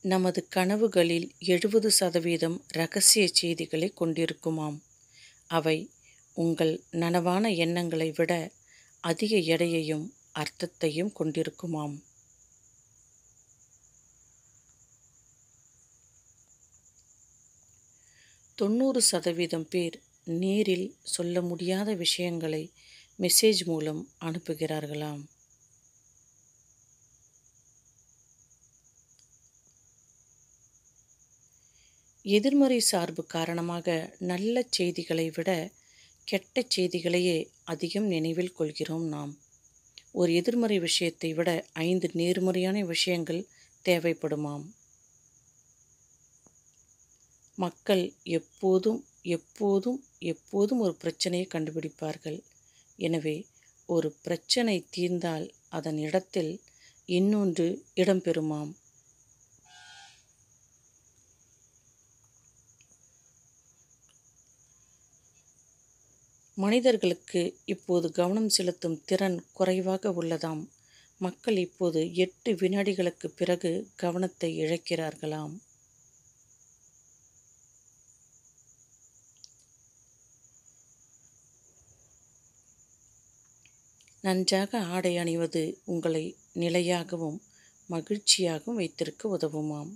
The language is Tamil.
நமது கனவுகளில் 70% இரகசிய செய்திகளை கொண்டிருக்குமாம். அவை உங்கள் நனவான எண்ணங்களை விட அதிக எடையையும் அர்த்தத்தையும் கொண்டிருக்குமாம். தொண்ணூறு சதவீதம் பேர் நேரில் சொல்ல முடியாத விஷயங்களை மெசேஜ் மூலம் அனுப்புகிறார்களாம். எதிர்மறை சார்பு காரணமாக நல்ல செய்திகளை விட கெட்ட செய்திகளையே அதிகம் நினைவில் கொள்கிறோம் நாம். ஒரு எதிர்மறை விஷயத்தை விட 5 நேர்மறையான விஷயங்கள் தேவைப்படுமாம். மக்கள் எப்போதும் எப்போதும் எப்போதும் ஒரு பிரச்சனையை கண்டுபிடிப்பார்கள். எனவே ஒரு பிரச்சனை தீர்ந்தால் அதன் இடத்தில் இன்னொன்று இடம்பெறுமாம். மனிதர்களுக்கு இப்போது கவனம் செலுத்தும் திறன் குறைவாக உள்ளதாம். மக்கள் இப்போது 8 வினாடிகளுக்கு பிறகு கவனத்தை இழக்கிறார்களாம். நன்றாக ஆடை அணிவது உங்களை நிலையாகவும் மகிழ்ச்சியாகவும் வைத்திருக்க உதவுமாம்.